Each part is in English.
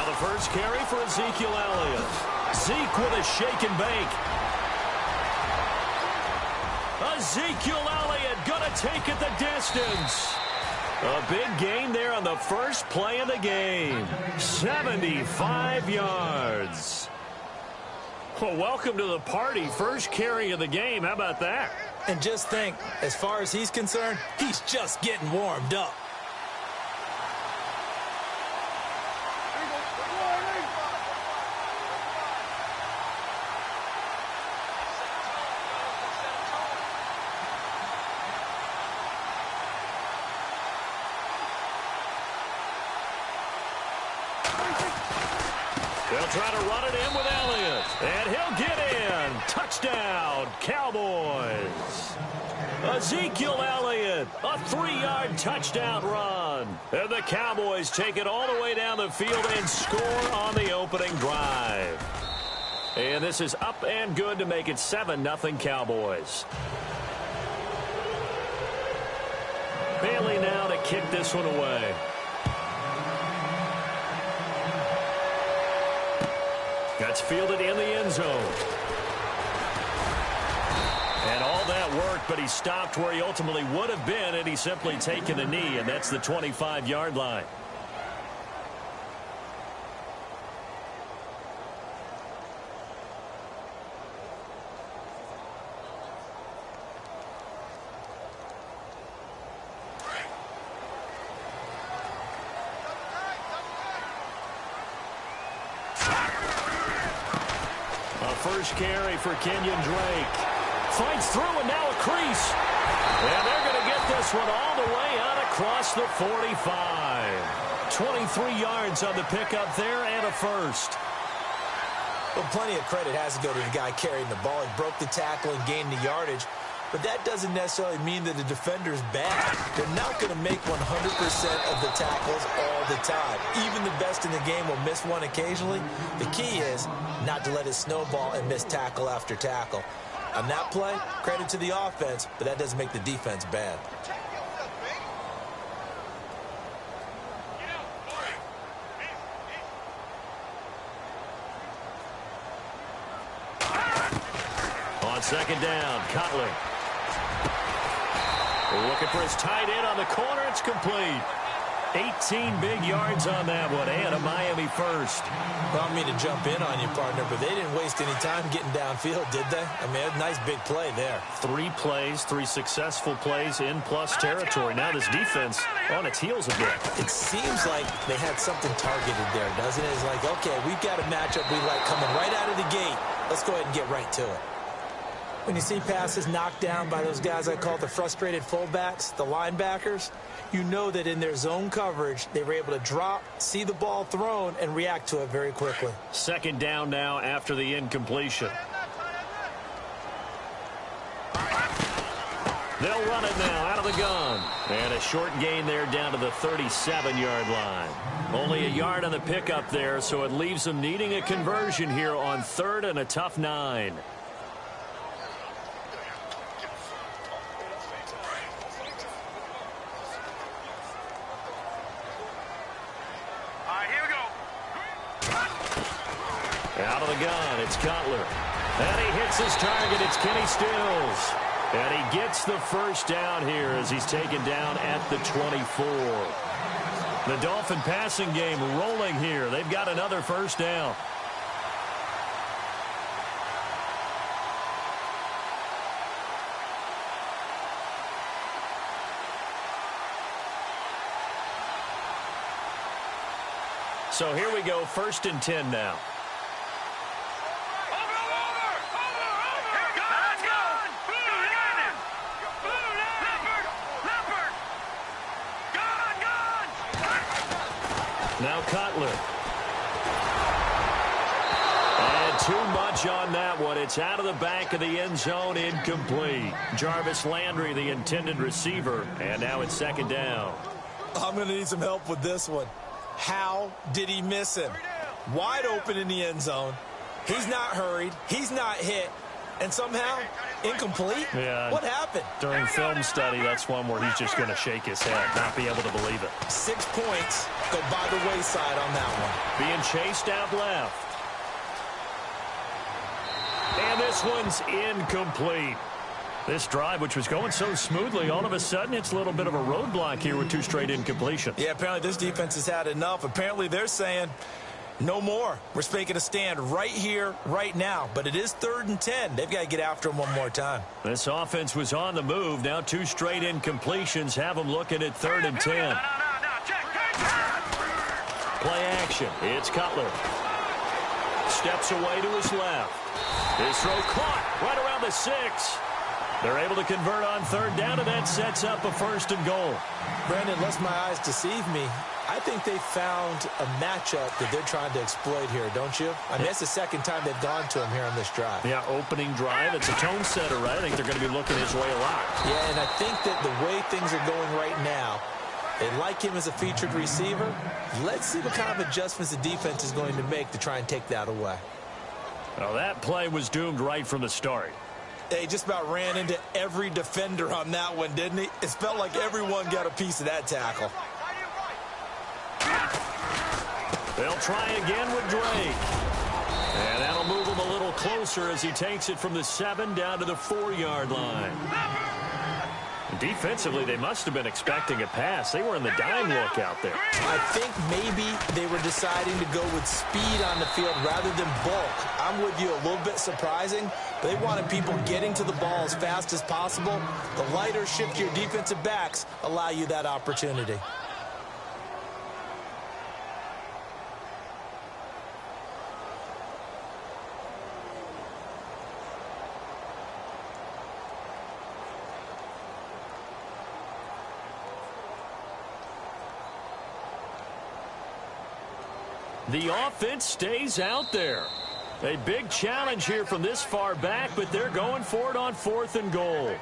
the first carry for Ezekiel Elliott. Zeke with a shake and bake. Ezekiel Elliott going to take it the distance. A big gain there on the first play of the game. 75 yards. Well, welcome to the party. First carry of the game. How about that? And just think, as far as he's concerned, he's just getting warmed up. They'll try to run it in with Elliott. And he'll get in. Touchdown, Cowboys. Ezekiel Elliott, a 3-yard touchdown run. And the Cowboys take it all the way down the field and score on the opening drive. And this is up and good to make it 7-0 Cowboys. Bailey now to kick this one away. That's fielded in the end zone. And all that worked, but he stopped where he ultimately would have been, and he's simply taken the knee, and that's the 25-yard line. First carry for Kenyon Drake. Fights through and now a crease. And they're going to get this one all the way out across the 45. 23 yards on the pickup there and a first. Well, plenty of credit has to go to the guy carrying the ball. He broke the tackle and gained the yardage. But that doesn't necessarily mean that the defender's bad. They're not going to make 100% of the tackles all the time. Even the best in the game will miss one occasionally. The key is not to let it snowball and miss tackle after tackle. On that play, credit to the offense, but that doesn't make the defense bad. On second down, Cutler. Looking for his tight end on the corner. It's complete. 18 big yards on that one, and a Miami first. Well, I don't mean to jump in on you, partner, but they didn't waste any time getting downfield, did they? I mean, a nice big play there. 3 plays, 3 successful plays in plus territory. Now this defense on its heels a bit. It seems like they had something targeted there, doesn't it? It's like, okay, we've got a matchup we like coming right out of the gate. Let's go ahead and get right to it. When you see passes knocked down by those guys I call the frustrated fullbacks, the linebackers, you know that in their zone coverage, they were able to drop, see the ball thrown, and react to it very quickly. Second down now after the incompletion. They'll run it now out of the gun. And a short gain there down to the 37-yard line. Only a yard on the pickup there, so it leaves them needing a conversion here on 3rd and a tough 9. Out of the gun, it's Cutler. And he hits his target. It's Kenny Stills. And he gets the first down here as he's taken down at the 24. The Dolphin passing game rolling here. They've got another first down. So here we go, 1st and 10 now. Now Cutler. And too much on that one. It's out of the back of the end zone, incomplete. Jarvis Landry, the intended receiver, and now it's 2nd down. I'm going to need some help with this one. How did he miss him? Wide open in the end zone. He's not hurried. He's not hit. and somehow incomplete? Yeah. What happened? During film study, that's one where he's just going to shake his head, not be able to believe it. 6 points go by the wayside on that one. Being chased out left. And this one's incomplete. This drive, which was going so smoothly, all of a sudden it's a little bit of a roadblock here with 2 straight incompletions. Yeah, apparently this defense has had enough. Apparently they're saying, no more. We're making a stand right here, right now. But it is 3rd and 10. They've got to get after him one more time. This offense was on the move. Now 2 straight incompletions have them looking at 3rd and 10. Play action. It's Cutler. Steps away to his left. His throw caught right around the 6. They're able to convert on 3rd down, and that sets up a 1st and goal. Brandon, unless my eyes deceive me, I think they found a matchup that they're trying to exploit here, don't you? I mean, that's the 2nd time they've gone to him here on this drive. Yeah, opening drive. It's a tone setter, right? I think they're going to be looking his way a lot. Yeah, and I think that the way things are going right now, they like him as a featured receiver. Let's see what kind of adjustments the defense is going to make to try and take that away. Well, that play was doomed right from the start. They just about ran into every defender on that one, didn't he? It felt like everyone got a piece of that tackle. They'll try again with Drake. And that'll move him a little closer as he takes it from the 7 down to the 4-yard line. Defensively, they must have been expecting a pass. They were in the dime look out there. I think maybe they were deciding to go with speed on the field rather than bulk. I'm with you, a little bit surprising. They wanted people getting to the ball as fast as possible. The lighter, shiftier defensive backs allow you that opportunity. The offense stays out there. A big challenge here from this far back, but they're going for it on 4th and goal.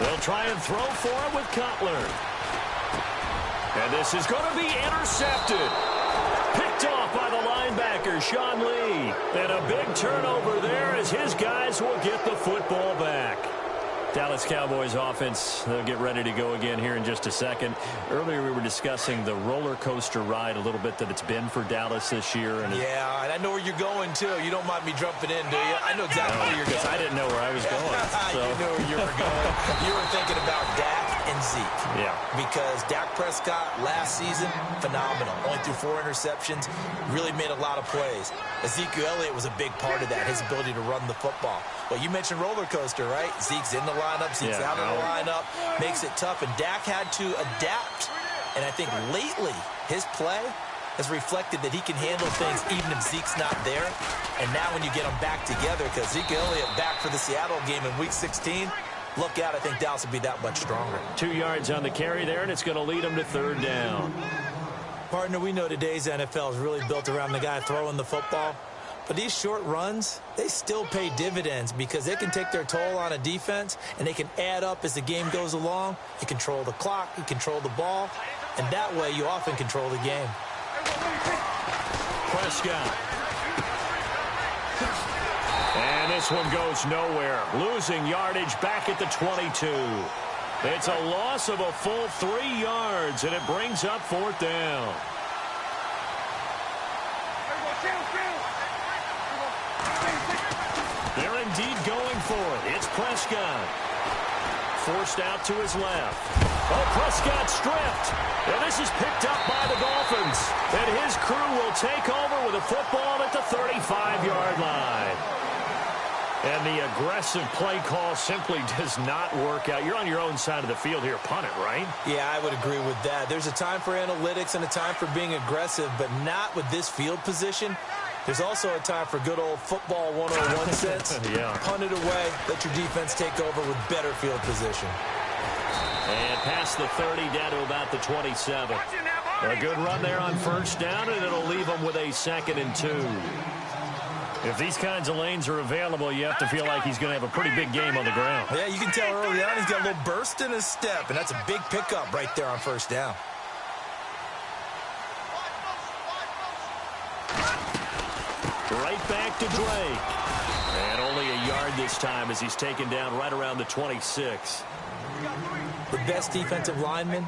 They'll try and throw for it with Cutler. And this is going to be intercepted. Picked off by the linebacker, Sean Lee. And a big turnover there as his guys will get the football back. Dallas Cowboys offense, they'll get ready to go again here in just a second. Earlier we were discussing the roller coaster ride a little bit that it's been for Dallas this year. And yeah, and I know where you're going, too. You don't mind me jumping in, do you? I know exactly where you're going. I didn't know where I was going. So. You knew where you were going. You were thinking about Dak and Zeke. Yeah. Because Dak Prescott last season, phenomenal. Only threw 4 interceptions, really made a lot of plays. Ezekiel Elliott was a big part of that, his ability to run the football. Well, you mentioned roller coaster, right? Zeke's in the lineup, Zeke's out of the lineup, makes it tough, and Dak had to adapt. And I think lately, his play has reflected that he can handle things even if Zeke's not there. And now when you get them back together, because Ezekiel Elliott back for the Seattle game in Week 16, look out, I think Dallas will be that much stronger. 2 yards on the carry there, and it's going to lead them to 3rd down. Partner, we know today's NFL is really built around the guy throwing the football. But these short runs, they still pay dividends because they can take their toll on a defense, and they can add up as the game goes along. You control the clock, you control the ball, and that way you often control the game. Prescott. And this one goes nowhere. Losing yardage back at the 22. It's a loss of a full 3 yards, and it brings up 4th down. They're indeed going for it. It's Prescott. Forced out to his left. Oh, Prescott stripped. And this is picked up by the Dolphins. And his crew will take over with a football at the 35-yard line. And the aggressive play call simply does not work out. You're on your own side of the field here. Punt it, right? Yeah, I would agree with that. There's a time for analytics and a time for being aggressive, but not with this field position. There's also a time for good old football 101 sense. Yeah. Punt it away. Let your defense take over with better field position. And past the 30 down to about the 27. A good run there on 1st down, and it'll leave them with a 2nd and 2. If these kinds of lanes are available, you have to feel like he's going to have a pretty big game on the ground. Yeah, you can tell early on he's got a little burst in his step, and that's a big pickup right there on first down. Right back to Drake. And only a yard this time as he's taken down right around the 26. The best defensive linemen,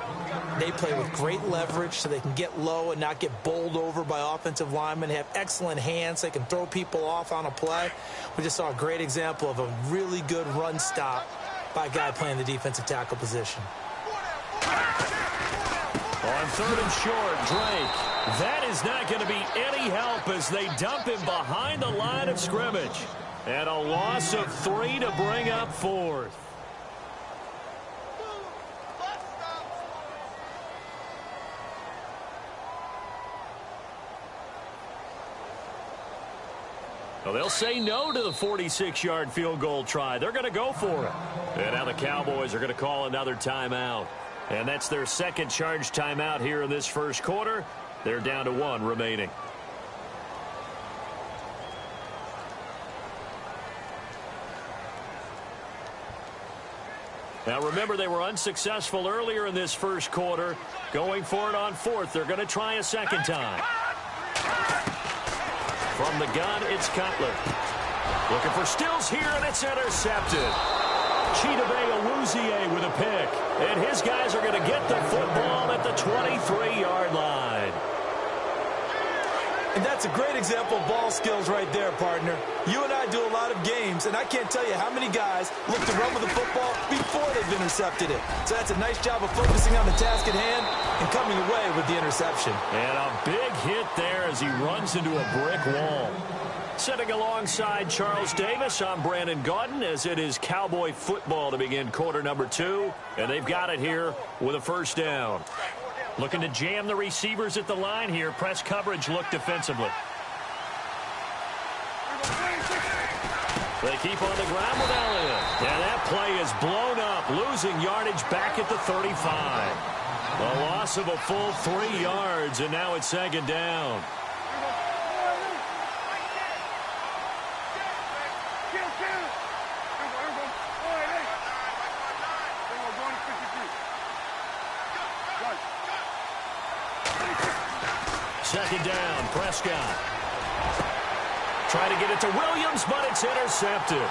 they play with great leverage so they can get low and not get bowled over by offensive linemen. They have excellent hands. They can throw people off on a play. We just saw a great example of a really good run stop by a guy playing the defensive tackle position. On third and short, Drake. That is not going to be any help as they dump him behind the line of scrimmage. And a loss of 3 to bring up fourth. Well, they'll say no to the 46-yard field goal try. They're going to go for it. And now the Cowboys are going to call another timeout. And that's their second charge timeout here in this first quarter. They're down to 1 remaining. Now, remember, they were unsuccessful earlier in this first quarter. Going for it on fourth. They're going to try a second time. From the gun, it's Cutler. Looking for Stills here, and it's intercepted. Chidobe Awuzie with a pick. And his guys are going to get the football at the 23-yard line. And that's a great example of ball skills right there, partner. You and I do a lot of games, and I can't tell you how many guys look to run with the football before they've intercepted it. So that's a nice job of focusing on the task at hand and coming away with the interception. And a big hit there as he runs into a brick wall. Sitting alongside Charles Davis, I'm Brandon Gaudin as it is Cowboy football to begin quarter number 2. And they've got it here with a first down. Looking to jam the receivers at the line here. Press coverage look defensively. They keep on the ground with Elliott. And that play is blown up, losing yardage back at the 35. A loss of a full 3 yards, and now it's second down. Second down, Prescott. Trying to get it to Williams, but it's intercepted.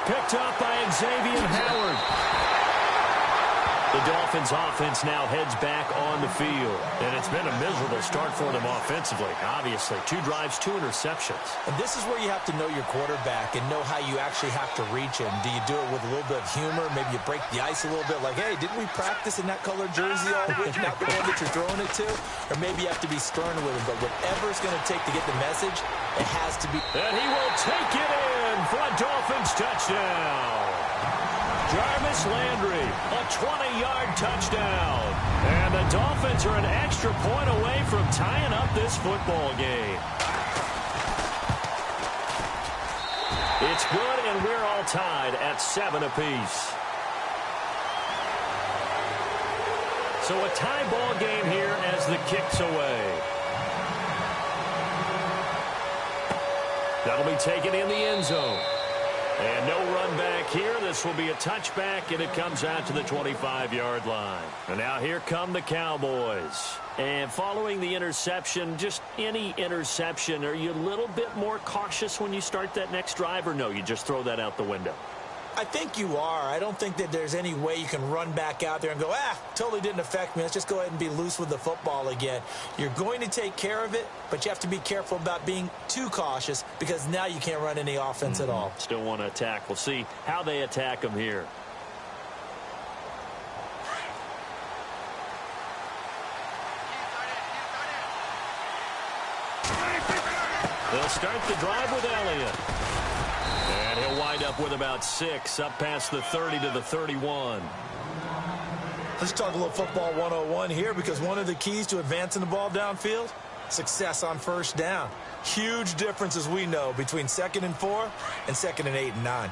Picked up by Xavier Howard. The Dolphins offense now heads back on the field. And it's been a miserable start for them offensively, obviously. 2 drives, 2 interceptions. And this is where you have to know your quarterback and know how you actually have to reach him. Do you do it with a little bit of humor? Maybe you break the ice a little bit like, hey, didn't we practice in that colored jersey all week? Not the one that you're throwing it to? Or maybe you have to be stern with him. But whatever it's going to take to get the message, it has to be. And he will take it in for a Dolphins touchdown. Jarvis Landry, a 20-yard touchdown. And the Dolphins are an extra point away from tying up this football game. It's good, and we're all tied at 7 apiece. So a tie ball game here as the kick's away. That'll be taken in the end zone. And no run back here. This will be a touchback, and it comes out to the 25-yard line. And now here come the Cowboys. And following the interception, just any interception, are you a little bit more cautious when you start that next drive, or no, you just throw that out the window? I think you are. I don't think that there's any way you can run back out there and go, totally didn't affect me. Let's just go ahead and be loose with the football again. You're going to take care of it, but you have to be careful about being too cautious because now you can't run any offense at all. Still want to attack. We'll see how they attack them here. They'll start the drive with Elliott. And he'll wind up with about 6, up past the 30 to the 31. Let's talk a little football 101 here because one of the keys to advancing the ball downfield, success on first down. Huge difference, as we know, between 2nd and 4 and 2nd and 8 and 9.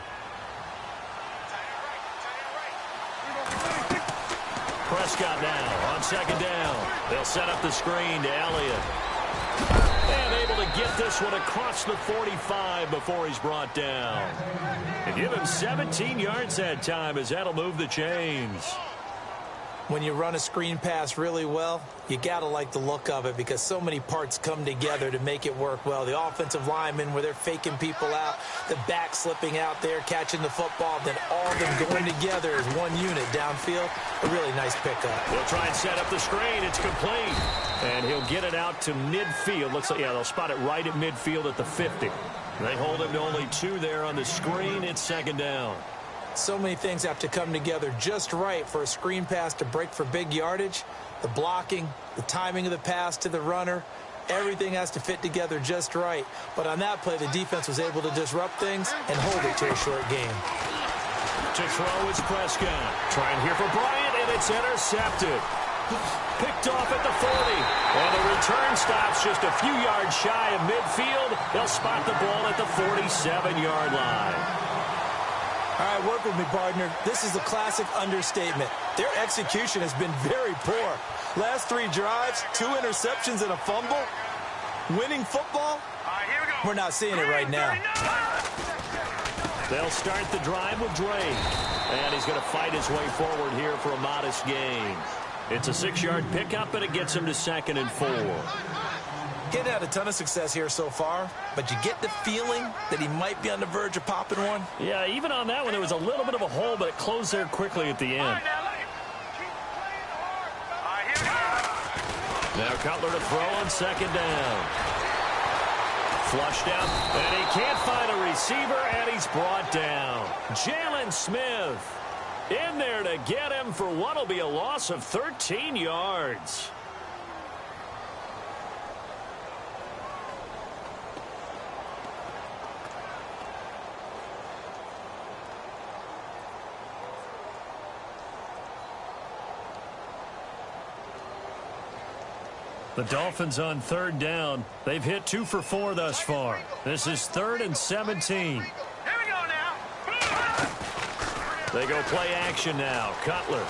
Prescott now on 2nd down. They'll set up the screen to Elliott. And able to get this one across the 45 before he's brought down. And give him 17 yards that time as that'll move the chains. When you run a screen pass really well, you got to like the look of it because so many parts come together to make it work well. The offensive linemen where they're faking people out, the back slipping out there, catching the football, then all of them going together as one unit downfield. A really nice pickup. They'll try and set up the screen. It's complete. And he'll get it out to midfield. Looks like, yeah, they'll spot it right at midfield at the 50. They hold him to only 2 there on the screen. It's second down. So many things have to come together just right for a screen pass to break for big yardage. The blocking, the timing of the pass to the runner, everything has to fit together just right. But on that play, the defense was able to disrupt things and hold it to a short game. To throw is Prescott. Trying here for Bryant, and it's intercepted. Picked off at the 40. And the return stops just a few yards shy of midfield. They'll spot the ball at the 47-yard line. All right, work with me, partner. This is a classic understatement. Their execution has been very poor. Last 3 drives, 2 interceptions and a fumble. Winning football? Here we go. We're not seeing it right now. They'll start the drive with Drake. And he's going to fight his way forward here for a modest gain. It's a 6-yard pickup, and it gets him to 2nd and 4. Getting had a ton of success here so far, but you get the feeling that he might be on the verge of popping one. Yeah, even on that one, there was a little bit of a hole, but it closed there quickly at the end. Now Cutler to throw on 2nd down. Flushed out, and he can't find a receiver, and he's brought down. Jalen Smith in there to get him for what will be a loss of 13 yards. The Dolphins on 3rd down. They've hit 2 for 4 thus far. This is 3rd and 17. Here we go now. They go play action now. Cutler.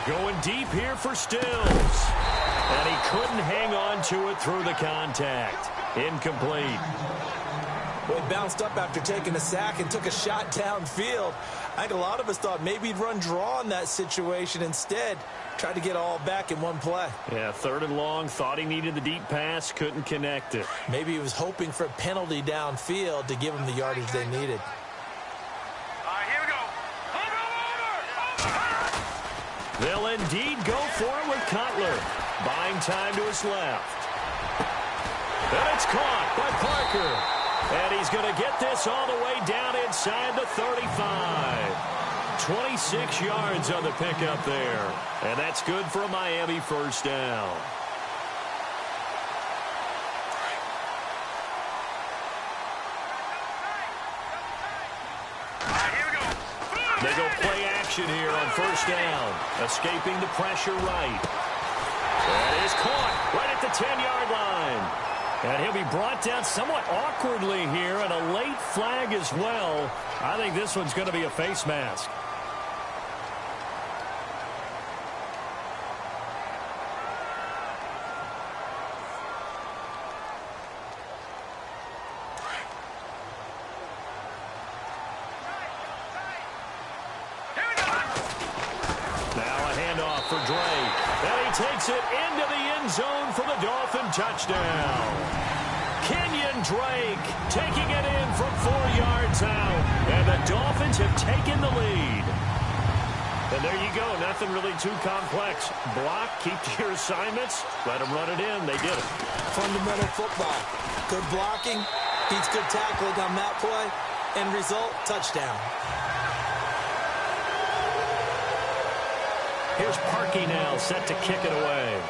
Going deep here for Stills. And he couldn't hang on to it through the contact. Incomplete. Well, he bounced up after taking a sack and took a shot downfield. I think a lot of us thought maybe he'd run draw in that situation. Instead, tried to get all back in one play. Yeah, 3rd and long. Thought he needed the deep pass. Couldn't connect it. Maybe he was hoping for a penalty downfield to give him the yardage they needed. Here we go. They'll indeed go for it with Cutler. Buying time to his left. And it's caught by Parker. And he's going to get this all the way down inside the 35. 26 yards on the pickup there. And that's good for a Miami 1st down. Here we go. They go play action here on 1st down. Escaping the pressure right. That is caught right at the 10-yard line. And he'll be brought down somewhat awkwardly here, and a late flag as well. I think this one's going to be a face mask. Now a handoff for Drake. And he takes it into the end zone for the Dolphin touchdown. Kenyon Drake taking it in from 4 yards out. And the Dolphins have taken the lead. And there you go. Nothing really too complex. Block, keep to your assignments, let them run it in. They did it. Fundamental football. Good blocking, beats good tackling on that play. End result, touchdown. Here's Parkey now, set to kick it away.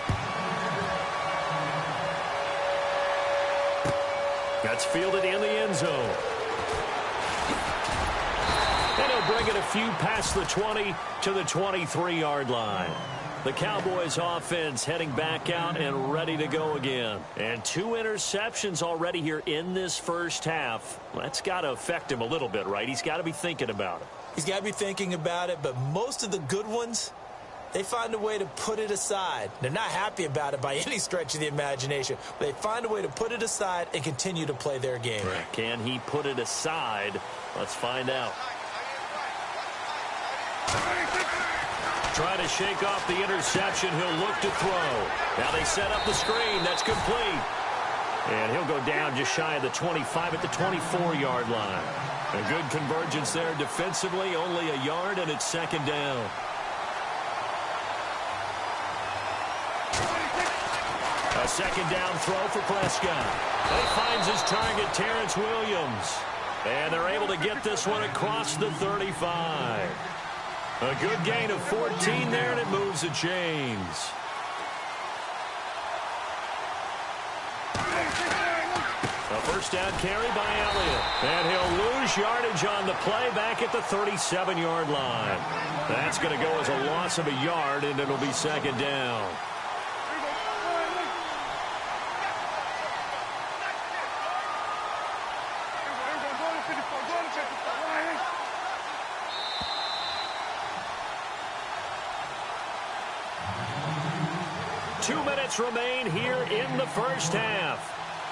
That's fielded in the end zone. And he'll bring it a few past the 20 to the 23-yard line. The Cowboys offense heading back out and ready to go again. And 2 interceptions already here in this first half. That's got to affect him a little bit, right? He's got to be thinking about it. He's got to be thinking about it, but most of the good ones They find a way to put it aside. They're not happy about it by any stretch of the imagination. But they find a way to put it aside and continue to play their game. Can he put it aside? Let's find out. Try to shake off the interception. He'll look to throw. Now they set up the screen. That's complete. And he'll go down just shy of the 25 at the 24-yard line. A good convergence there defensively. Only a yard, and it's second down. A second down throw for Prescott. He finds his target, Terrence Williams. And they're able to get this one across the 35. A good gain of 14 there, and it moves the chains. A first down carry by Elliott. And he'll lose yardage on the play back at the 37-yard line. That's going to go as a loss of a yard, and it'll be second down. Remain here in the first half.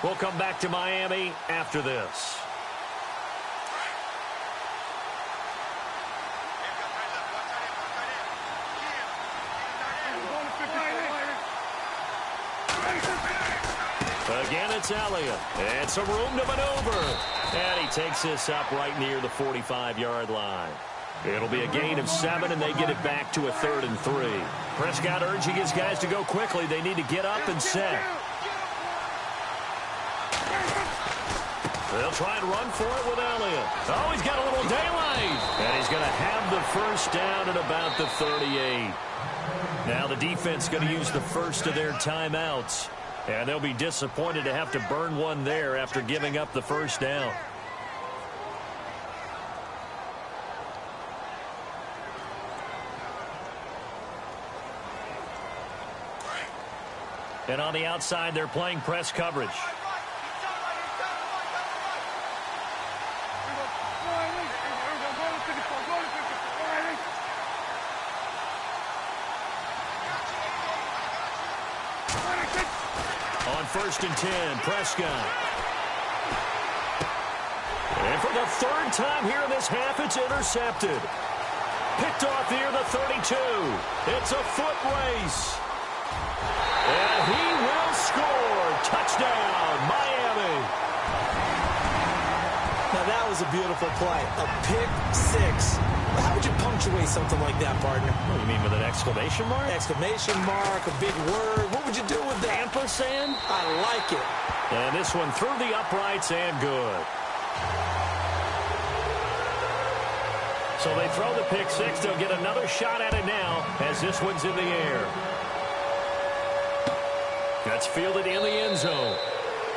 We'll come back to Miami after this. Again, it's Elliott. And some room to maneuver. And he takes this up right near the 45-yard line. It'll be a gain of 7, and they get it back to a 3rd and 3. Prescott urging his guys to go quickly. They need to get up and set. They'll try and run for it with Elliott. Oh, he's got a little daylight. And he's going to have the first down at about the 38. Now the defense going to use the first of their timeouts. And they'll be disappointed to have to burn one there after giving up the first down. And on the outside, they're playing press coverage. On 1st and 10, Prescott. And for the 3rd time here in this half, it's intercepted. Picked off near the 32. It's a foot race. And he will score. Touchdown, Miami. Now that was a beautiful play. A pick 6. How would you punctuate something like that, partner? What do you mean, with an exclamation mark? Exclamation mark, a big word. What would you do with that? Ampersand? I like it. And this one through the uprights and good. So they throw the pick 6. They'll get another shot at it now as this one's in the air. That's fielded in the end zone.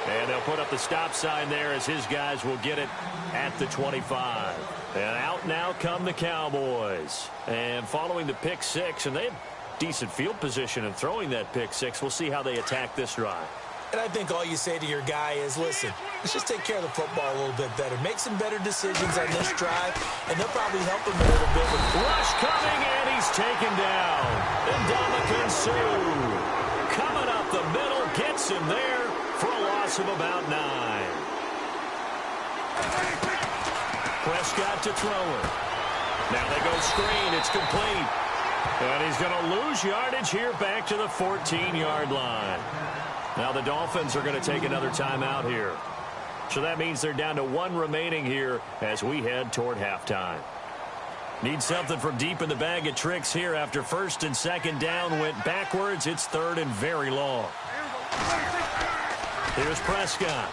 And they'll put up the stop sign there as his guys will get it at the 25. And out now come the Cowboys. And following the pick 6, and they have decent field position in throwing that pick 6. We'll see how they attack this drive. And I think all you say to your guy is, listen, let's just take care of the football a little bit better. Make some better decisions on this drive, and they'll probably help him a little bit. Rush coming, and he's taken down. And Ndamukong Suh coming up the middle, gets him there for a loss of about 9. Prescott to throw it. Now they go screen. It's complete. And he's going to lose yardage here back to the 14-yard line. Now the Dolphins are going to take another timeout here. So that means they're down to 1 remaining here as we head toward halftime. Need something from deep in the bag of tricks here after 1st and 2nd down went backwards. It's 3rd and very long. Here's Prescott.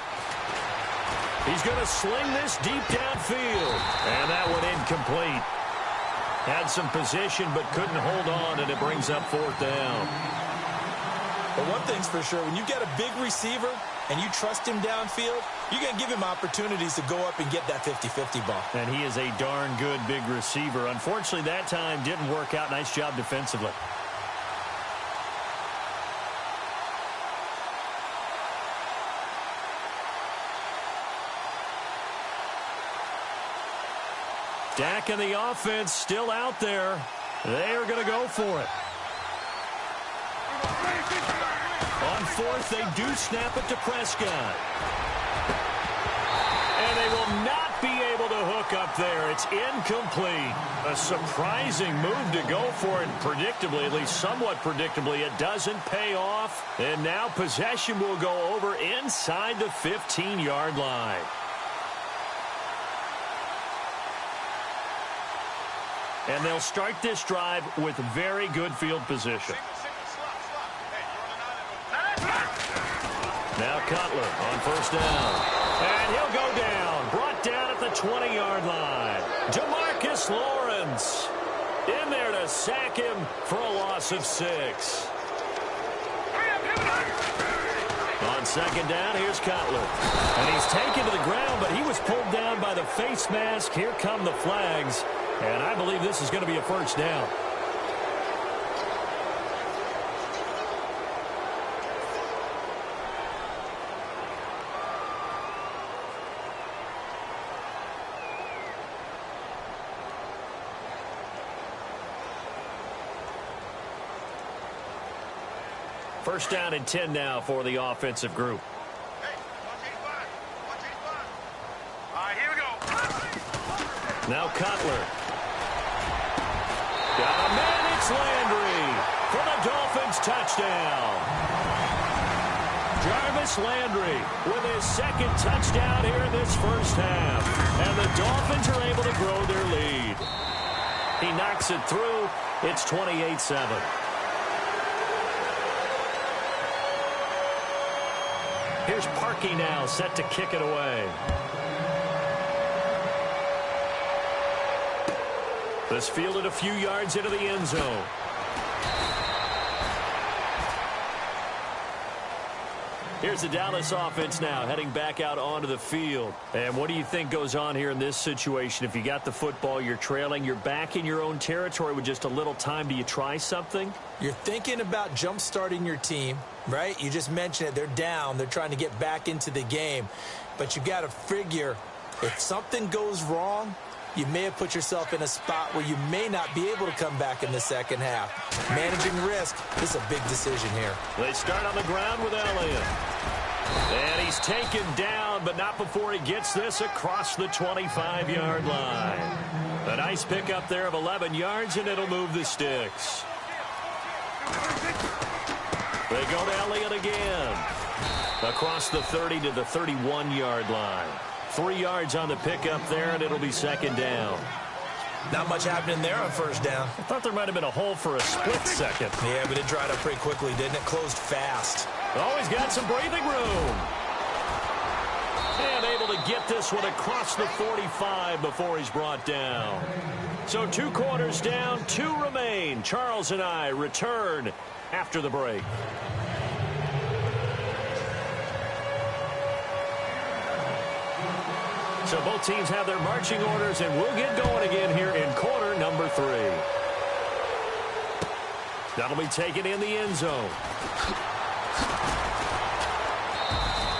He's going to sling this deep downfield. And that one incomplete. Had some position but couldn't hold on, and it brings up 4th down. But one thing's for sure, when you get a big receiver and you trust him downfield, you're going to give him opportunities to go up and get that 50-50 ball. And he is a darn good big receiver. Unfortunately, that time didn't work out. Nice job defensively. Dak and the offense still out there. They are going to go for it. On fourth, they do snap it to Prescott. And they will not be able to hook up there. It's incomplete. A surprising move to go for it predictably, at least somewhat predictably. It doesn't pay off. And now possession will go over inside the 15-yard line. And they'll start this drive with very good field position. Now Cutler on first down. And he'll go down. Brought down at the 20-yard line. Demarcus Lawrence in there to sack him for a loss of 6. On second down, here's Cutler. And he's taken to the ground, but he was pulled down by the face mask. Here come the flags. And I believe this is going to be a first down. First down and 10 now for the offensive group. All right, here we go. Now Cutler. Got a man, it's Landry for the Dolphins touchdown. Jarvis Landry with his second touchdown here in this first half. And the Dolphins are able to grow their lead. He knocks it through. It's 28-7. Here's Parkey now, set to kick it away. This fielded a few yards into the end zone. Here's the Dallas offense now, heading back out onto the field. And what do you think goes on here in this situation? If you got the football, you're trailing, you're back in your own territory with just a little time. Do you try something? You're thinking about jump-starting your team, right? You just mentioned it. They're down. They're trying to get back into the game. But you got to figure if something goes wrong, you may have put yourself in a spot where you may not be able to come back in the second half. Managing risk, this is a big decision here. They start on the ground with Elliott. And he's taken down, but not before he gets this across the 25-yard line. A nice pickup there of 11 yards, and it'll move the sticks. They go to Elliott again. Across the 30 to the 31-yard line. 3 yards on the pickup there, and it'll be second down. Not much happening there on first down. I thought there might have been a hole for a split second. Yeah, but it dried up pretty quickly, didn't it? Closed fast. Oh, he's got some breathing room. And able to get this one across the 45 before he's brought down. So 2 quarters down, 2 remain. Charles and I return after the break. So both teams have their marching orders, and we'll get going again here in quarter number 3. That'll be taken in the end zone.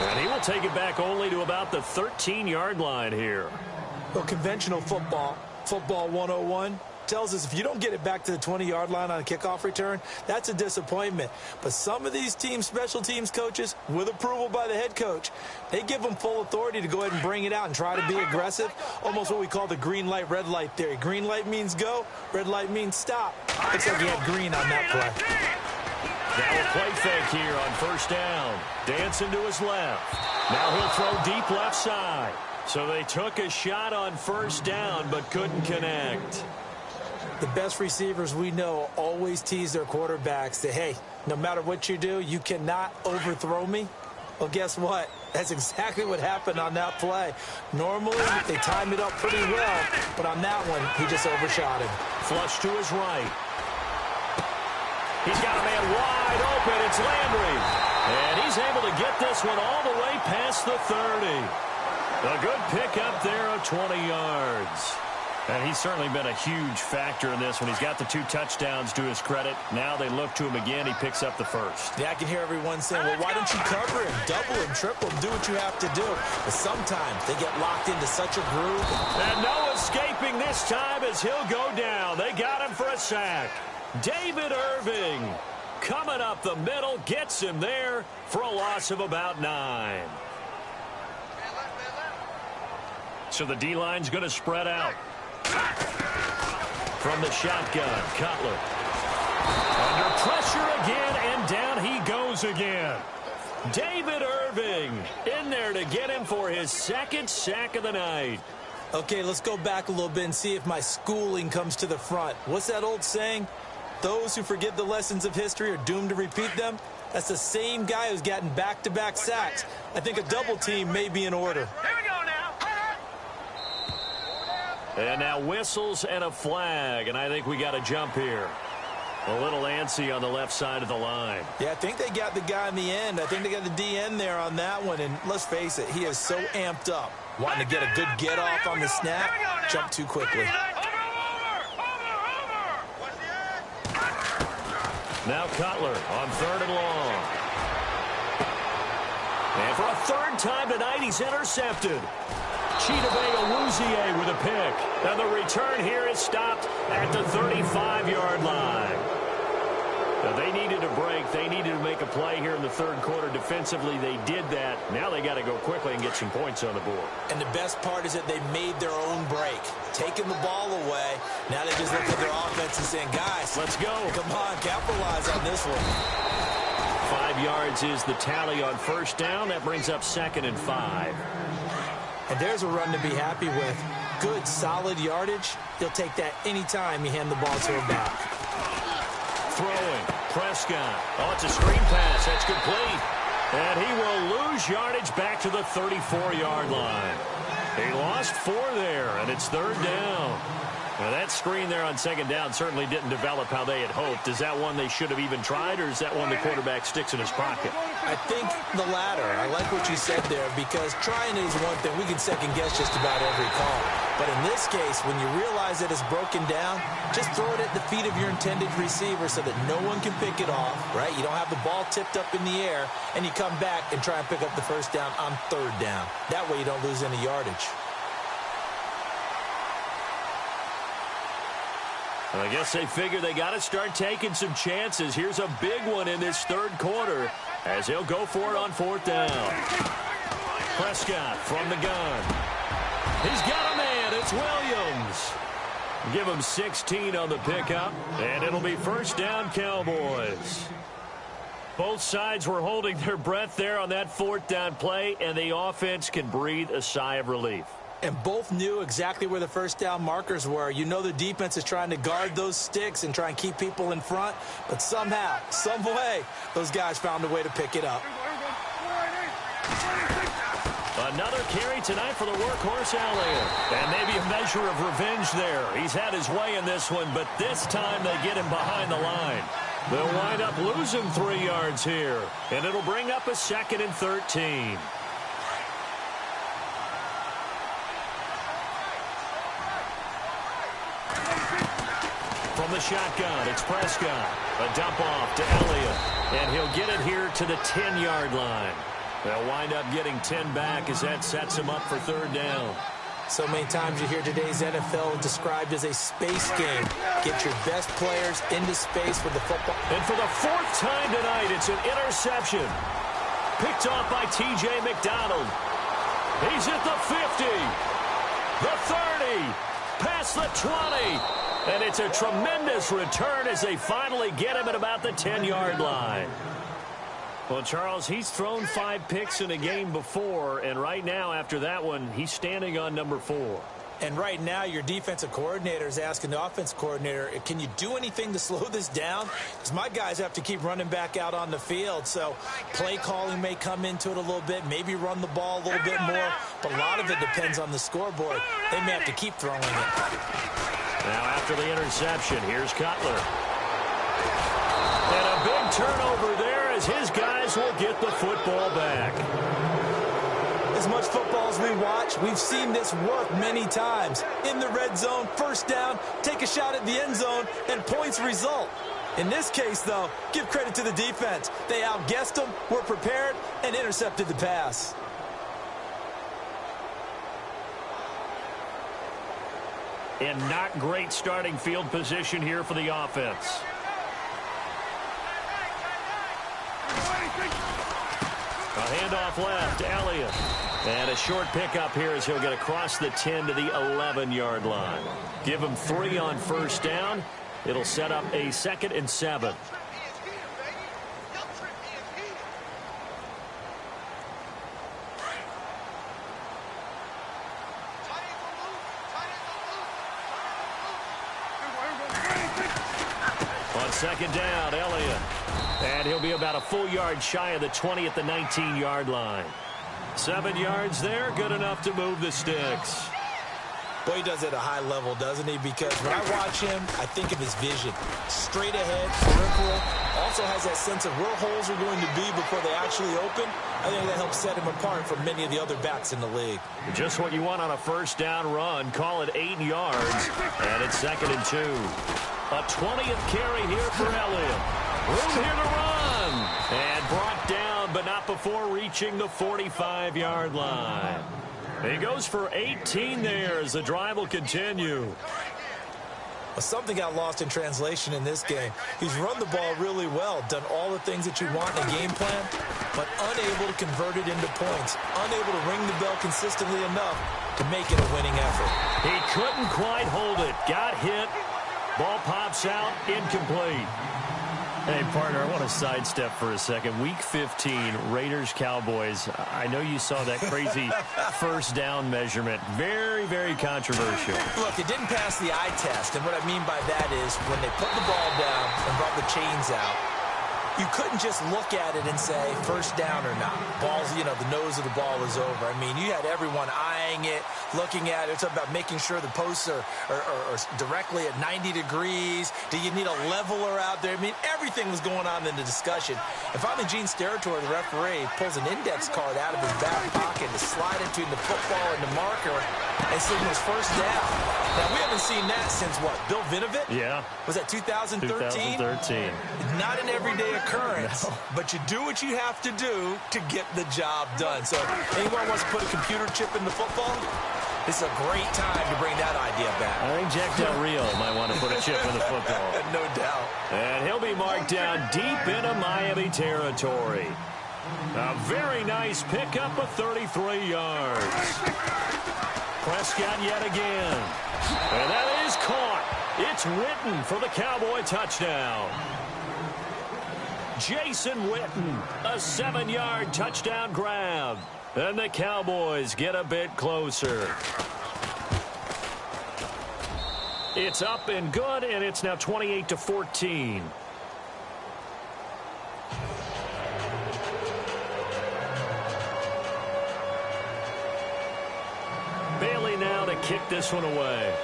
And he will take it back only to about the 13-yard line here. Well, conventional football 101, tells us if you don't get it back to the 20-yard line on a kickoff return, that's a disappointment. But some of these team special teams coaches, with approval by the head coach, they give them full authority to go ahead and bring it out and try to be aggressive, almost what we call the green light, red light theory. Green light means go, red light means stop. Looks like he had green on that play. Now a play fake here on first down. Dancing to his left. Now he'll throw deep left side. So they took a shot on first down but couldn't connect. The best receivers we know always tease their quarterbacks that, hey, no matter what you do, you cannot overthrow me. Well, guess what? That's exactly what happened on that play. Normally, they time it up pretty well, but on that one, he just overshot him. Flush to his right. He's got a man wide open. It's Landry. And he's able to get this one all the way past the 30. A good pickup there of 20 yards. And he's certainly been a huge factor in this one. He's got the 2 touchdowns to his credit. Now they look to him again. He picks up the first. Yeah, I can hear everyone saying, well, why don't you cover him, double him, triple him, do what you have to do. But sometimes they get locked into such a groove. And no escaping this time as he'll go down. They got him for a sack. David Irving coming up the middle, gets him there for a loss of about 9. So the D-line's going to spread out. From the shotgun, Cutler. Under pressure again, and down he goes again. David Irving in there to get him for his second sack of the night. Okay, let's go back a little bit and see if my schooling comes to the front. What's that old saying? Those who forget the lessons of history are doomed to repeat them. That's the same guy who's gotten back-to-back sacks. I think a double team may be in order. Here we go now. And now whistles and a flag, and I think we got a jump here. A little antsy on the left side of the line. Yeah, I think they got the guy in the end. I think they got the DN there on that one, and let's face it, he is so amped up. Wanting to get a good get-off on the snap, jump too quickly. Now Cutler on 3rd and long. And for a third time tonight, he's intercepted. Chidobe with a pick. And the return here is stopped at the 35-yard line. Now they needed a break. They needed to make a play here in the third quarter. Defensively, they did that. Now they got to go quickly and get some points on the board. And the best part is that they made their own break. Taking the ball away. Now they just look at their offense and saying, guys, let's go. Come on, capitalize on this one. 5 yards is the tally on first down. That brings up 2nd and 5. And there's a run to be happy with. Good, solid yardage. He'll take that anytime you hand the ball to him back. Throwing. Prescott. Oh, it's a screen pass. That's complete. And he will lose yardage back to the 34-yard line. He lost 4 there, and it's 3rd down. Now, that screen there on 2nd down certainly didn't develop how they had hoped. Is that one they should have even tried, or is that one the quarterback sticks in his pocket? I think the latter. I like what you said there, because trying is one thing. We can second-guess just about every call. But in this case, when you realize that it's broken down, just throw it at the feet of your intended receiver so that no one can pick it off, right? You don't have the ball tipped up in the air, and you come back and try and pick up the first down on 3rd down. That way you don't lose any yardage. I guess they figure they got to start taking some chances. Here's a big one in this third quarter as he'll go for it on 4th down. Prescott from the gun. He's got a man. It's Williams. Give him 16 on the pickup, and it'll be 1st down, Cowboys. Both sides were holding their breath there on that 4th down play, and the offense can breathe a sigh of relief. And both knew exactly where the 1st down markers were. You know the defense is trying to guard those sticks and try and keep people in front. But somehow, some way, those guys found a way to pick it up. Another carry tonight for the workhorse Elliott. And maybe a measure of revenge there. He's had his way in this one, but this time they get him behind the line. They'll wind up losing 3 yards here. And it'll bring up a 2nd and 13. From the shotgun, it's Prescott. A dump off to Elliott. And he'll get it here to the 10-yard line. They'll wind up getting 10 back as that sets him up for 3rd down. So many times you hear today's NFL described as a space game. Get your best players into space with the football. And for the 4th time tonight, it's an interception. Picked off by T.J. McDonald. He's at the 50, the 30, past the 20. And it's a tremendous return as they finally get him at about the 10-yard line. Well, Charles, he's thrown 5 picks in a game before, and right now, after that one, he's standing on number 4. And right now, your defensive coordinator is asking the offense coordinator, can you do anything to slow this down? Because my guys have to keep running back out on the field. So play calling may come into it a little bit, maybe run the ball a little bit more. But a lot of it depends on the scoreboard. They may have to keep throwing it. Now after the interception, here's Cutler. And a big turnover there as his guys will get the football back. As much football as we watch, we've seen this work many times. In the red zone, 1st down, take a shot at the end zone, and points result. In this case, though, give credit to the defense. They outguessed them, were prepared, and intercepted the pass. And not great starting field position here for the offense. handoff left, Elliott. And a short pickup here as he'll get across the 10 to the 11-yard line. Give him 3 on first down. It'll set up a 2nd and 7. On 2nd down, Elliott. And he'll be about a full yard shy of the 20 at the 19-yard line. 7 yards there, good enough to move the sticks. Boy, he does it at a high level, doesn't he? Because when I watch him, I think of his vision. Straight ahead, peripheral. Also has that sense of where holes are going to be before they actually open. I think that helps set him apart from many of the other backs in the league. Just what you want on a first down run. Call it 8 yards. And it's 2nd and 2. A 20th carry here for Elliott. Room here to run. And brought down, but not before reaching the 45-yard line. He goes for 18 there as the drive will continue. Well, something got lost in translation in this game. He's run the ball really well, done all the things that you want in a game plan, but unable to convert it into points, unable to ring the bell consistently enough to make it a winning effort. He couldn't quite hold it. Got hit. Ball pops out, incomplete. Hey, partner, I want to sidestep for a second. Week 15, Raiders-Cowboys. I know you saw that crazy first down measurement. Very, very controversial. Look, it didn't pass the eye test, and what I mean by that is when they put the ball down and brought the chains out, you couldn't just look at it and say first down or not. Ball's, the nose of the ball is over. I mean, you had everyone eyeing it, looking at it. It's about making sure the posts are directly at 90 degrees. Do you need a leveler out there? I mean, everything was going on in the discussion. And finally, Gene Steratore, the referee, pulls an index card out of his back pocket to slide it between the football and the marker and signals first down. Now, we haven't seen that since what? Bill Vinovich? Yeah. Was that 2013? 2013. Not an everyday occurrence, no. But you do what you have to do to get the job done. So anyone wants to put a computer chip in the football, it's a great time to bring that idea back. I think Jack Del Rio might want to put a chip in the football. No doubt. And he'll be marked down deep into Miami territory. A very nice pickup of 33 yards. Prescott yet again. And that is caught. It's Witten for the Cowboy touchdown. Jason Witten, a 7-yard touchdown grab. And the Cowboys get a bit closer. It's up and good, and it's now 28-14. Bailey now to kick this one away.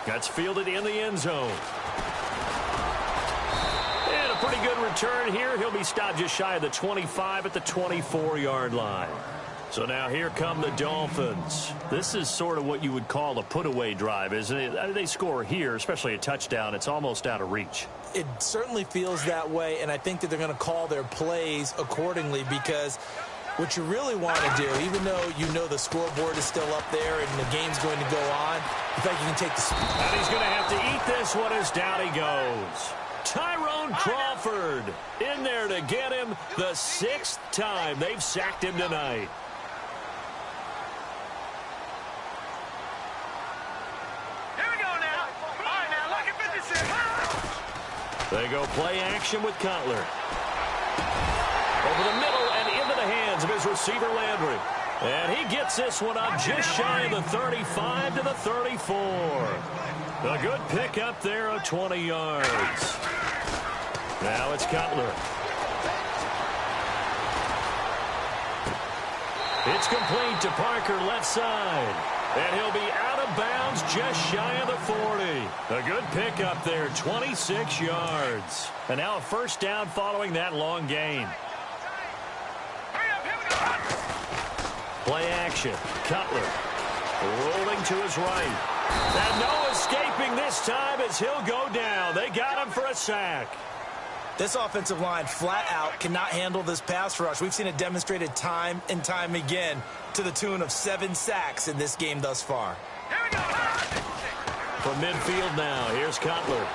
That's fielded in the end zone. And a pretty good return here. He'll be stopped just shy of the 25 at the 24-yard line. So now here come the Dolphins. This is sort of what you would call a put-away drive, isn't it? They score here, especially a touchdown. It's almost out of reach. It certainly feels that way, and I think that they're going to call their plays accordingly because what you really want to do, even though you know the scoreboard is still up there and the game's going to go on, in fact, you can take the... And he's going to have to eat this one as down he goes. Tyrone Crawford in there to get him the 6th time they've sacked him tonight. They go play action with Cutler. Over the middle and into the hands of his receiver Landry. And he gets this one up just shy of the 35 to the 34. A good pick up there of 20 yards. Now it's Cutler. It's complete to Parker left side. And he'll be out of bounds just shy of the 40. A good pickup there, 26 yards. And now a first down following that long gain. Play action. Cutler rolling to his right. And no escaping this time as he'll go down. They got him for a sack. This offensive line flat out cannot handle this pass rush. We've seen it demonstrated time and time again to the tune of 7 sacks in this game thus far. From midfield now, here's Cutler.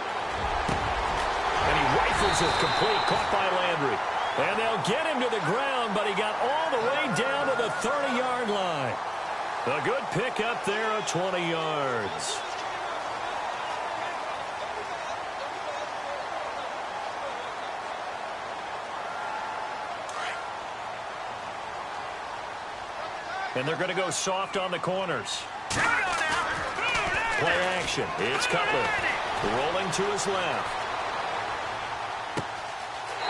And he rifles Rifles it complete, caught by Landry. And they'll get him to the ground, but he got all the way down to the 30-yard line. A good pick up there of 20 yards. And they're going to go soft on the corners. Play action. It's Cutler. Rolling to his left.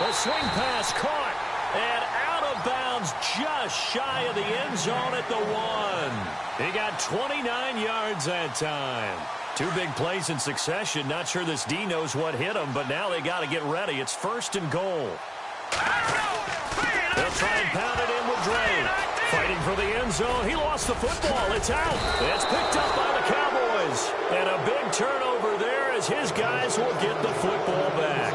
A swing pass caught. And out of bounds just shy of the end zone at the 1. He got 29 yards that time. Two big plays in succession. Not sure this D knows what hit him, but now they got to get ready. It's 1st and goal. They'll try and pound it in with Dre. Fighting for the end zone. He lost the football. It's out. It's picked up by the Cowboys. And a big turnover there as his guys will get the football back.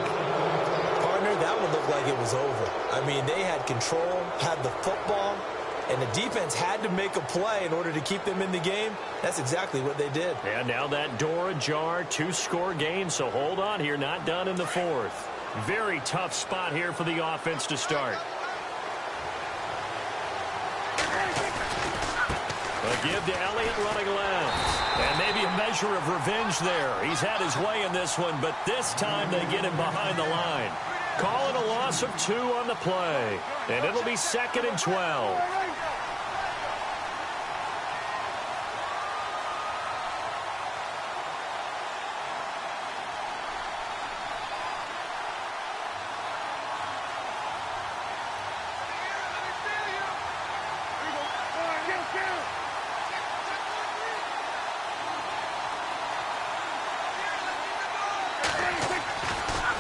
Partner, that one looked like it was over. I mean, they had control, had the football, and the defense had to make a play in order to keep them in the game. That's exactly what they did. And now that door ajar, 2-score game, so hold on here. Not done in the 4th. Very tough spot here for the offense to start. A give to Elliott running left. And maybe a measure of revenge there. He's had his way in this one, but this time they get him behind the line. Call it a loss of 2 on the play. And it'll be 2nd and 12.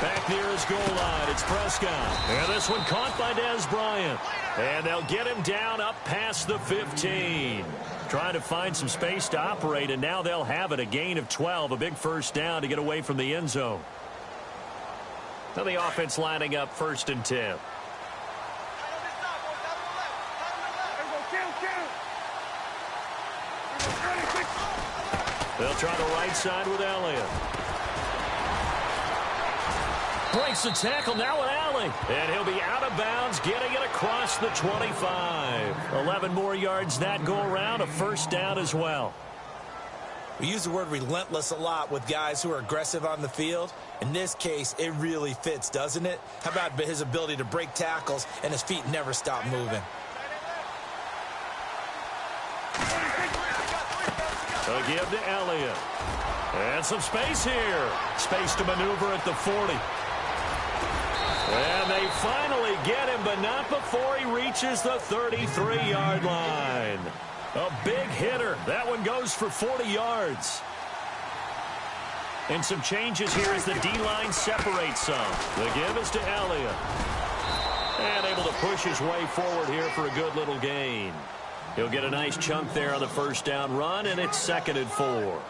Back near his goal line, it's Prescott. And this one caught by Dez Bryant. And they'll get him down up past the 15. Trying to find some space to operate, and now they'll have it. A gain of 12, a big first down to get away from the end zone. Now the offense lining up 1st and 10. They'll try the right side with Elliott. Breaks the tackle now with Alley. And he'll be out of bounds, getting it across the 25. 11 more yards that go around, a first down as well. We use the word relentless a lot with guys who are aggressive on the field. In this case, it really fits, doesn't it? How about his ability to break tackles and his feet never stop moving? A give to Elliott. And some space here. Space to maneuver at the 40. And they finally get him, but not before he reaches the 33-yard line. A big hitter. That one goes for 40 yards. And some changes here as the D-line separates some. The give is to Elliott. And able to push his way forward here for a good little gain. He'll get a nice chunk there on the first down run, and it's 2nd and 4.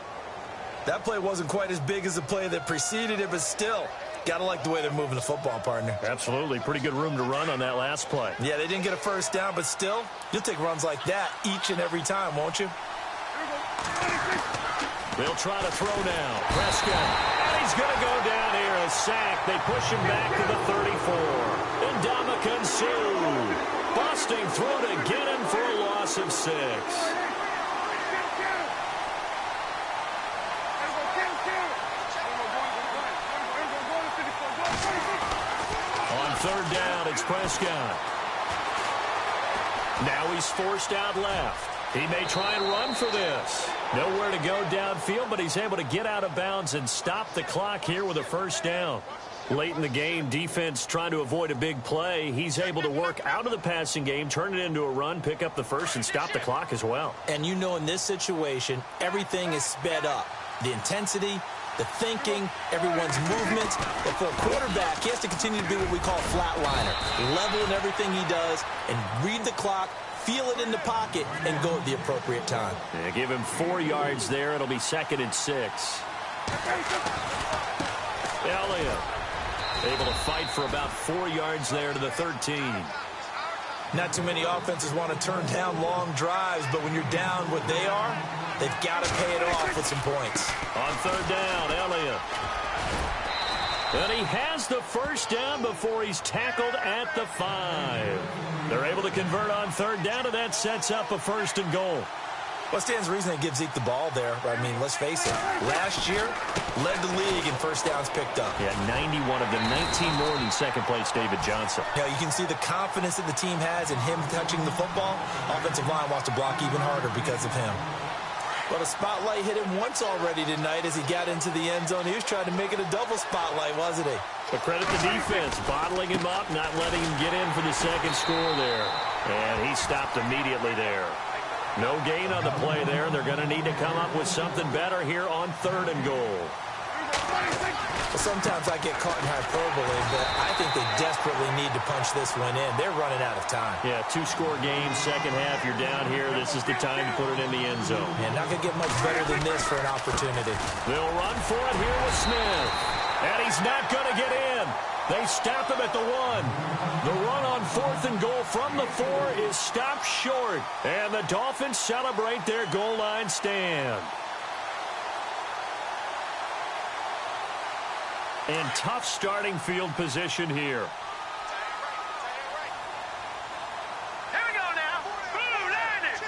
That play wasn't quite as big as the play that preceded it, but still, got to like the way they're moving the football, partner. Absolutely. Pretty good room to run on that last play. Yeah, they didn't get a first down, but still, you'll take runs like that each and every time, won't you? They'll try to throw now. Prescott. And he's going to go down here. A sack. They push him back to the 34. And Ndamukong Suh busting through to get him for a loss of 6. On 3rd down, it's Prescott. Now he's forced out left. He may try and run for this. Nowhere to go downfield, but he's able to get out of bounds and stop the clock here with a first down. Late in the game, defense trying to avoid a big play. He's able to work out of the passing game, turn it into a run, pick up the first, and stop the clock as well. And you know in this situation, everything is sped up. The intensity, the thinking, everyone's movements. But for a quarterback, he has to continue to be what we call a flatliner. Level in everything he does and read the clock, feel it in the pocket, and go at the appropriate time. Yeah, give him 4 yards there. It'll be 2nd and 6. Elliott able to fight for about 4 yards there to the 13. Not too many offenses want to turn down long drives, but when you're down what they are, they've got to pay it off with some points. On 3rd down, Elliott. And he has the first down before he's tackled at the 5. They're able to convert on third down, and that sets up a 1st and goal. Well, stands to reason they give Zeke the ball there. I mean, let's face it. Last year, led the league in first downs picked up. Yeah, 91 of them, 19 more than second-place David Johnson. Yeah, you can see the confidence that the team has in him touching the football. Offensive line wants to block even harder because of him. But a spotlight hit him once already tonight as he got into the end zone. He was trying to make it a double spotlight, wasn't he? But credit the defense, bottling him up, not letting him get in for the second score there. And he stopped immediately there. No gain on the play there. They're going to need to come up with something better here on 3rd and goal. Well, sometimes I get caught in hyperbole, but I think they desperately need to punch this one in. They're running out of time. Yeah, 2-score game, second half. You're down here. This is the time to put it in the end zone. Yeah, not going to get much better than this for an opportunity. They'll run for it here with Smith. And he's not going to get in. They stop him at the 1. The run on 4th and goal from the 4 is stopped short. And the Dolphins celebrate their goal line stand. And tough starting field position here. Here we go now. Boom, landed.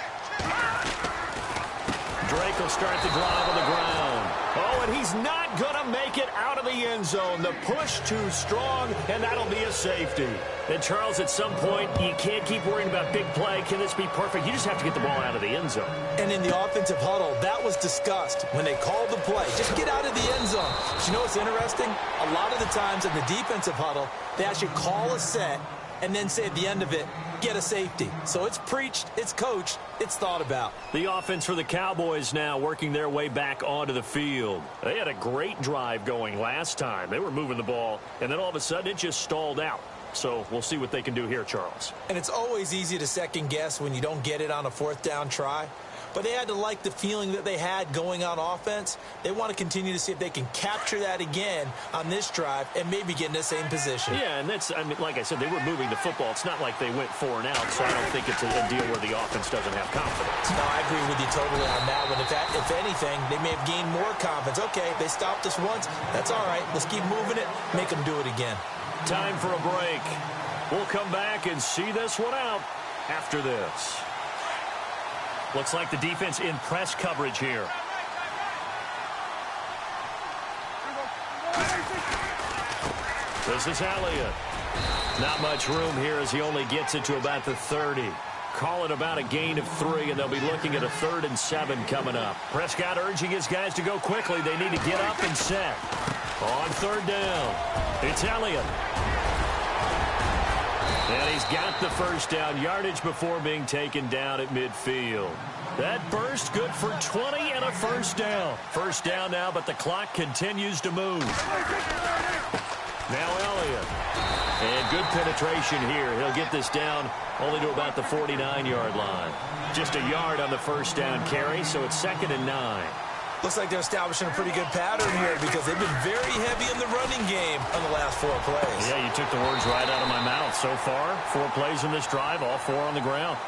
Drake will start the drive on the ground. Oh, and he's not going to make it out of the end zone. The push too strong, and that'll be a safety. And, Charles, at some point, you can't keep worrying about big play. Can this be perfect? You just have to get the ball out of the end zone. And in the offensive huddle, that was discussed when they called the play. Just get out of the end zone. But you know what's interesting? A lot of the times in the defensive huddle, they actually call a set and then say at the end of it, get a safety. So it's preached, it's coached, it's thought about. The offense for the Cowboys now working their way back onto the field. They had a great drive going last time. They were moving the ball, and then all of a sudden it just stalled out. So we'll see what they can do here, Charles. And it's always easy to second guess when you don't get it on a 4th down try. But they had to like the feeling that they had going on offense. They want to continue to see if they can capture that again on this drive and maybe get in the same position. Yeah, and that's, I mean, like I said, they were moving the football. It's not like they went 4 and out, so I don't think it's a deal where the offense doesn't have confidence. No, I agree with you totally on that one. If anything, they may have gained more confidence. Okay, they stopped us once. That's all right. Let's keep moving it. Make them do it again. Time for a break. We'll come back and see this one out after this. Looks like the defense in press coverage here. This is Elliott. Not much room here as he only gets it to about the 30. Call it about a gain of 3, and they'll be looking at a 3rd and 7 coming up. Prescott urging his guys to go quickly. They need to get up and set. On 3rd down, it's Elliott. And he's got the first down yardage before being taken down at midfield. That burst good for 20 and a first down. First down now, but the clock continues to move. Now Elliott. And good penetration here. He'll get this down only to about the 49-yard line. Just a yard on the first down carry, so it's 2nd and 9. Looks like they're establishing a pretty good pattern here because they've been very heavy in the running game on the last 4 plays. Yeah, you took the words right out of my mouth. So far, 4 plays in this drive, all 4 on the ground.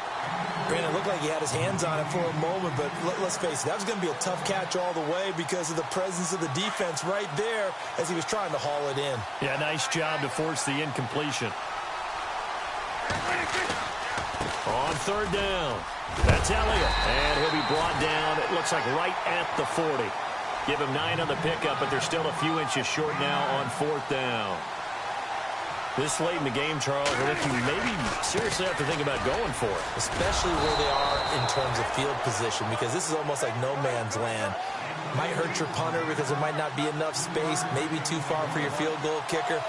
Brandon, it looked like he had his hands on it for a moment, but let's face it, that was going to be a tough catch all the way because of the presence of the defense right there as he was trying to haul it in. Yeah, nice job to force the incompletion. On 3rd down, that's Elliott, and he'll be brought down, it looks like right at the 40. Give him 9 on the pickup, but they're still a few inches short now on 4th down. This late in the game, Charles, I think you maybe seriously have to think about going for it. Especially where they are in terms of field position, because this is almost like no man's land. Might hurt your punter because there might not be enough space, maybe too far for your field goal kicker.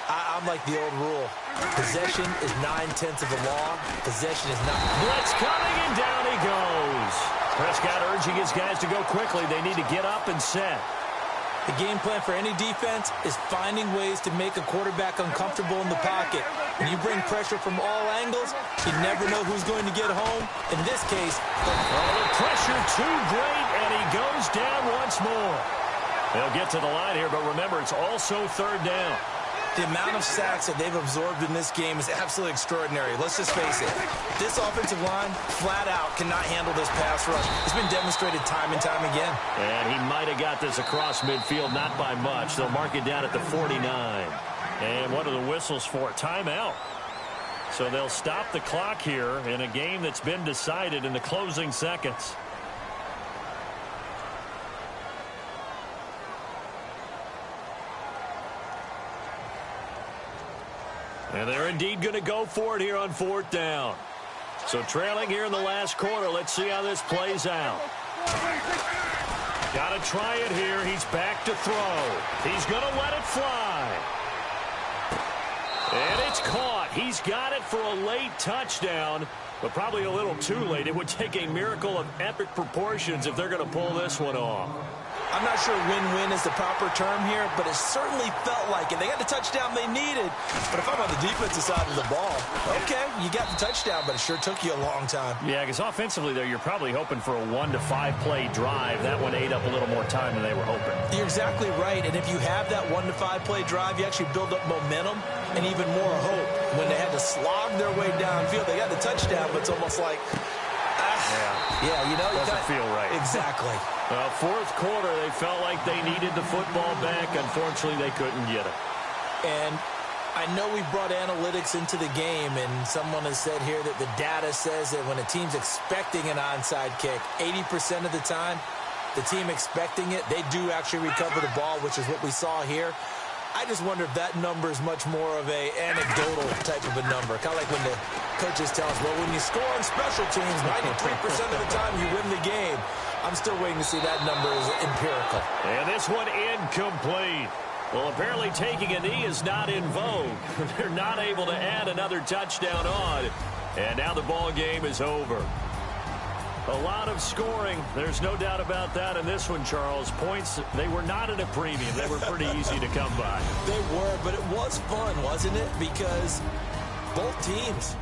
I'm like the old rule. Possession is 9/10 of the law. Possession is not. Blitz coming, and down he goes. Prescott urging his guys to go quickly. They need to get up and set. The game plan for any defense is finding ways to make a quarterback uncomfortable in the pocket. When you bring pressure from all angles, you never know who's going to get home. In this case, the pressure too great, and he goes down once more. They'll get to the line here, but remember, it's also 3rd down. The amount of sacks that they've absorbed in this game is absolutely extraordinary. Let's just face it. This offensive line, flat out, cannot handle this pass rush. It's been demonstrated time and time again. And he might have got this across midfield, not by much. They'll mark it down at the 49. And what are the whistles for? Timeout. So they'll stop the clock here in a game that's been decided in the closing seconds. And they're indeed going to go for it here on 4th down. So trailing here in the last quarter. Let's see how this plays out. Got to try it here. He's back to throw. He's going to let it fly. And it's caught. He's got it for a late touchdown, but probably a little too late. It would take a miracle of epic proportions if they're going to pull this one off. I'm not sure win-win is the proper term here, but it certainly felt like it. They got the touchdown they needed, but if I'm on the defensive side of the ball, okay, you got the touchdown, but it sure took you a long time. Yeah, because offensively, there, you're probably hoping for a 1 to 5 play drive. That one ate up a little more time than they were hoping. You're exactly right, and if you have that 1 to 5 play drive, you actually build up momentum and even more hope. When they had to slog their way downfield, they got the touchdown, but it's almost like, yeah, you know, doesn't feel right. Exactly. Well, 4th quarter, they felt like they needed the football back. Unfortunately, they couldn't get it. And I know we brought analytics into the game, and someone has said here that the data says that when a team's expecting an onside kick, 80% of the time, the team expecting it, they do actually recover the ball, which is what we saw here. I just wonder if that number is much more of a anecdotal type of a number. Kind of like when the coaches tell us, well, when you score on special teams, 93% of the time you win the game. I'm still waiting to see that number is empirical. And this one incomplete. Well, apparently taking a knee is not in vogue. They're not able to add another touchdown on. And now the ball game is over. A lot of scoring. There's no doubt about that in this one, Charles. Points, they were not at a premium. They were pretty easy to come by. They were, but it was fun, wasn't it? Because both teams